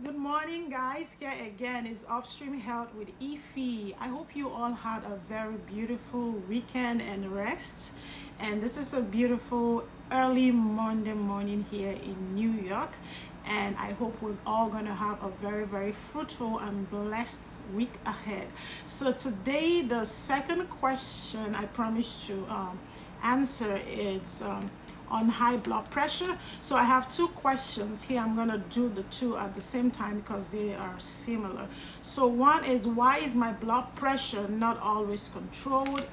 Good morning, guys. Here again is Upstream Health with Ify. I hope you all had a very beautiful weekend and rest. And this is a beautiful early Monday morning here in New York. And I hope we're all going to have a very, very fruitful and blessed week ahead. So, today, the second question I promised to answer is. On high blood pressure. So I have two questions here. I'm going to do the two at the same time because they are similar. So one is, why is my blood pressure not always controlled?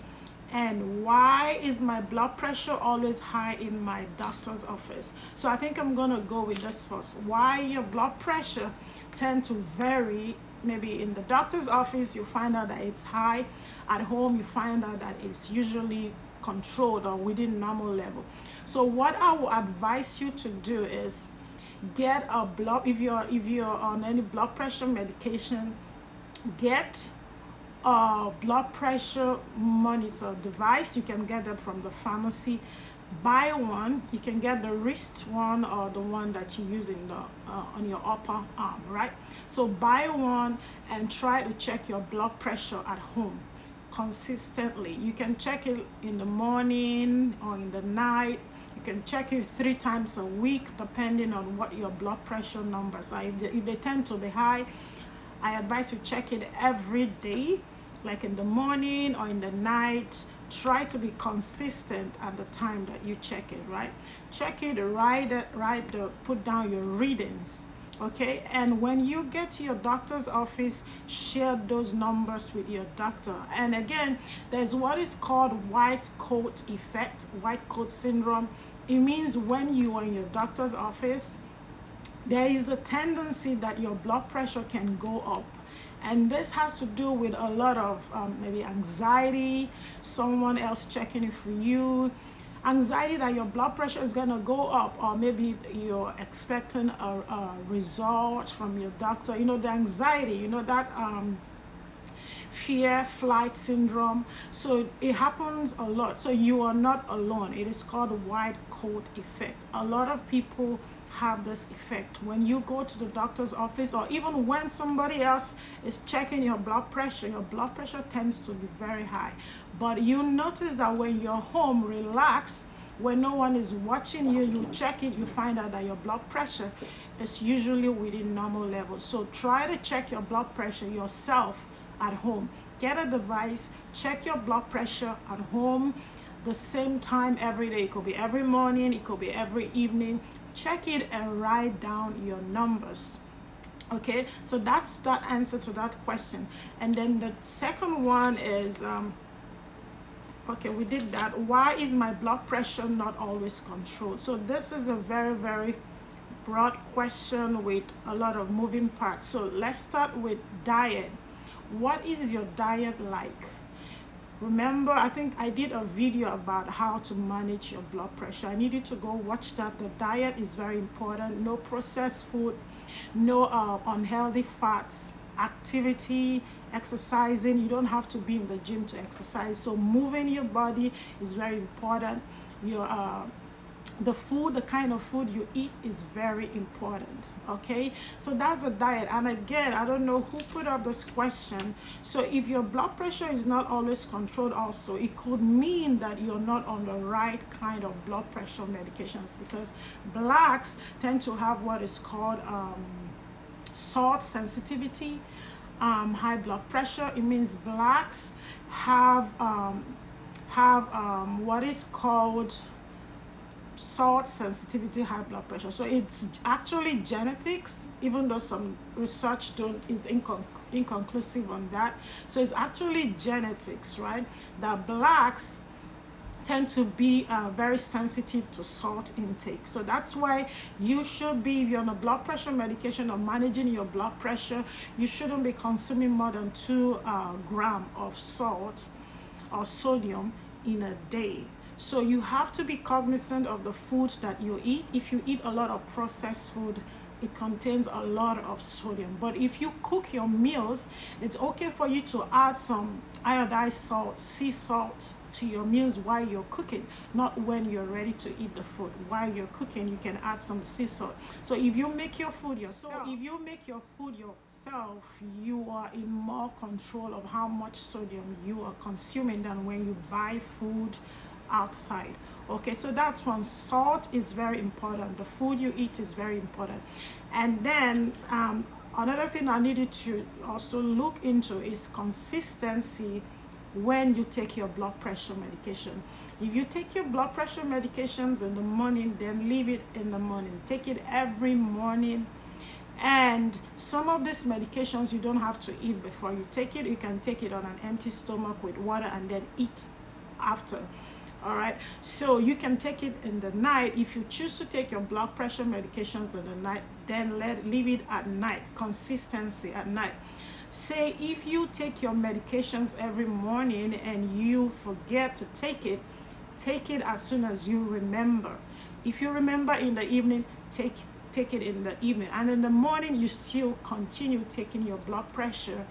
And why is my blood pressure always high in my doctor's office? So I think I'm going to go with this first. Why your blood pressure tend to vary. Maybe in the doctor's office you find out that it's high. At home you find out that it's usually controlled or within normal level. So what I will advise you to do is get a blood, if you're on any blood pressure medication, get a blood pressure monitor device. You can get that from the pharmacy. Buy one. You can get the wrist one or the one that you use in the on your upper arm, right? So buy one and try to check your blood pressure at home consistently. You can check it in the morning or in the night. You can check it 3 times a week depending on what your blood pressure numbers are. If they tend to be high, I advise you check it every day, like in the morning or in the night. Try to be consistent at the time that you check it, right? Check it, put down your readings. Okay, and when you get to your doctor's office, share those numbers with your doctor. And again, there's what is called white coat effect, white coat syndrome. It means when you are in your doctor's office, there is a tendency that your blood pressure can go up. And this has to do with a lot of maybe anxiety, someone else checking it for you, anxiety that your blood pressure is going to go up, or maybe you're expecting a result from your doctor. The anxiety, that fear flight syndrome. So it happens a lot. So you are not alone. It is called white coat effect. A lot of people have this effect when you go to the doctor's office, or even when somebody else is checking your blood pressure tends to be very high. But you notice that when you're home, relax, when no one is watching you, you check it, you find out that your blood pressure is usually within normal levels. So try to check your blood pressure yourself at home. Get a device, check your blood pressure at home the same time every day. It could be every morning, it could be every evening. Check it and write down your numbers. Okay, so that's that answer to that question. And then the second one is okay, we did that. Why is my blood pressure not always controlled? So this is a very, very broad question with a lot of moving parts. So let's start with diet. What is your diet like? Remember, I think I did a video about how to manage your blood pressure. I need you to go watch that. The diet is very important. No processed food, no unhealthy fats, activity, exercising. You don't have to be in the gym to exercise. So moving your body is very important. Your the kind of food you eat is very important. Okay, so that's a diet. And again, I don't know who put up this question. So if your blood pressure is not always controlled, also it could mean that you're not on the right kind of blood pressure medications, because blacks tend to have what is called salt sensitivity, high blood pressure. It means blacks have what is called salt sensitivity, high blood pressure. So it's actually genetics, even though some research is inconclusive on that. So it's actually genetics, right? That blacks tend to be very sensitive to salt intake. So that's why you should be, if you're on a blood pressure medication or managing your blood pressure, you shouldn't be consuming more than 2 grams of salt or sodium in a day. So you have to be cognizant of the food that you eat. If you eat a lot of processed food, it contains a lot of sodium. But if you cook your meals, it's okay for you to add some iodized salt, sea salt, to your meals while you're cooking, not when you're ready to eat the food. While you're cooking, you can add some sea salt. So if you make your food yourself, you are in more control of how much sodium you are consuming than when you buy food outside. Okay, so that's one. Salt is very important. The food you eat is very important. And then another thing I needed to also look into is consistency when you take your blood pressure medication. If you take your blood pressure medications in the morning, then leave it in the morning. Take it every morning. And some of these medications you don't have to eat before you take it. You can take it on an empty stomach with water and then eat after. All right, so you can take it in the night. If you choose to take your blood pressure medications in the night, then leave it at night. Consistency at night. Say if you take your medications every morning and you forget to take it as soon as you remember. If you remember in the evening, take it in the evening. And in the morning, you still continue taking your blood pressure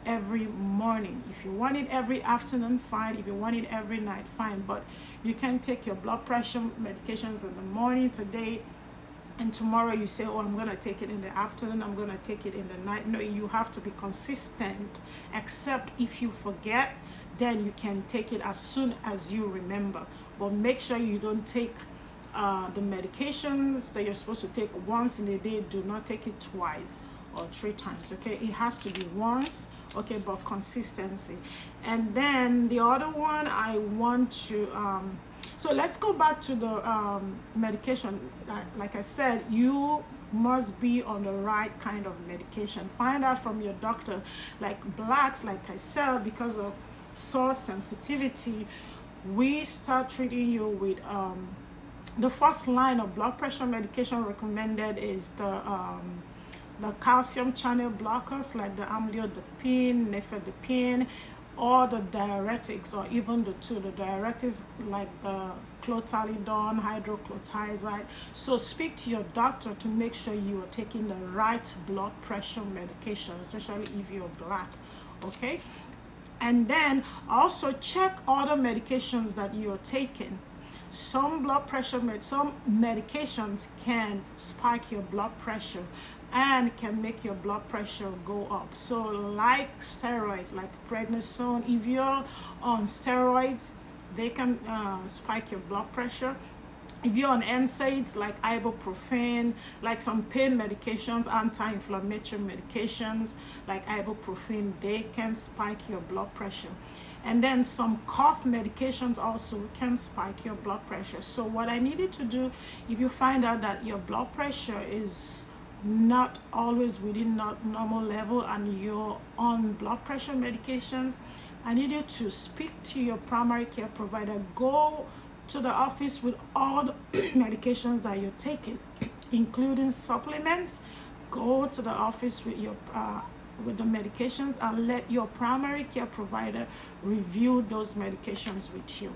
every morning. If you want it every afternoon, fine. If you want it every night, fine. But you can take your blood pressure medications in the morning today, and tomorrow you say, oh, I'm going to take it in the afternoon, I'm going to take it in the night. No, you have to be consistent. Except if you forget, then you can take it as soon as you remember. But make sure you don't take the medications that you're supposed to take once in a day. Do not take it twice or 3 times. Okay, it has to be once. Okay, but consistency. And then the other one I want to so let's go back to the medication. Like I said, you must be on the right kind of medication. Find out from your doctor. Like blacks, like I said, because of salt sensitivity, we start treating you with the first line of blood pressure medication recommended is the calcium channel blockers, like the amlodipine, nifedipine, or the diuretics, or even the diuretics like the clothalidone, hydrochlorothiazide. So speak to your doctor to make sure you are taking the right blood pressure medication, especially if you're black. Okay, and then also check other medications that you're taking. Some medications can spike your blood pressure and can make your blood pressure go up. So like steroids, like prednisone, if you're on steroids, they can spike your blood pressure. If you're on NSAIDs like ibuprofen, like some pain medications, anti-inflammatory medications like ibuprofen, they can spike your blood pressure. And then some cough medications also can spike your blood pressure. So what I needed to do, if you find out that your blood pressure is not always within normal level and you're on blood pressure medications, I need you to speak to your primary care provider. Go to the office with all the medications that you're taking, including supplements. Go to the office with your with the medications and let your primary care provider review those medications with you.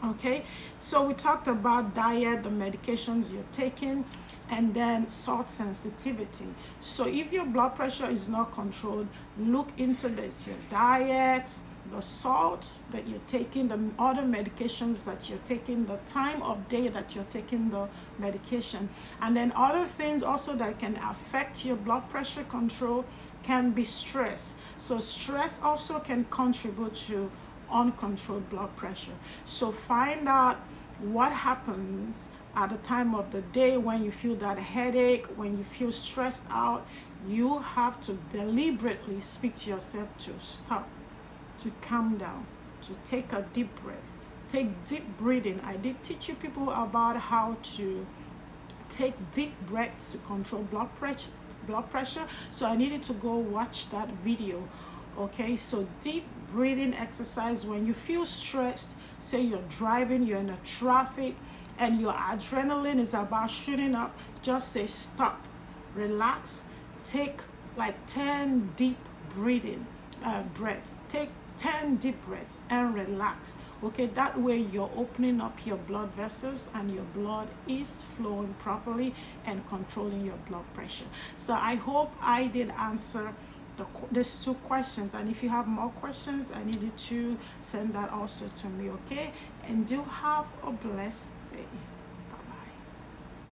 Okay, so we talked about diet, the medications you're taking, and then salt sensitivity. So if your blood pressure is not controlled, look into this: your diet, the salts that you're taking, the other medications that you're taking, the time of day that you're taking the medication. And then other things also that can affect your blood pressure control can be stress. So stress also can contribute to uncontrolled blood pressure. So find out what happens at the time of the day when you feel that headache, when you feel stressed out. You have to deliberately speak to yourself to stop, to calm down, to take a deep breath. Take deep breathing. I did teach you people about how to take deep breaths to control blood pressure. So I needed to go watch that video. Okay, so deep breathing exercise when you feel stressed. Say you're driving, you're in a traffic, and your adrenaline is about shooting up. Just say stop, relax, take like 10 deep breathing breaths. Take 10 deep breaths and relax. Okay, that way you're opening up your blood vessels and your blood is flowing properly and controlling your blood pressure. So I hope I did answer these two questions, and if you have more questions, I need you to send that also to me. Okay, and do have a blessed day.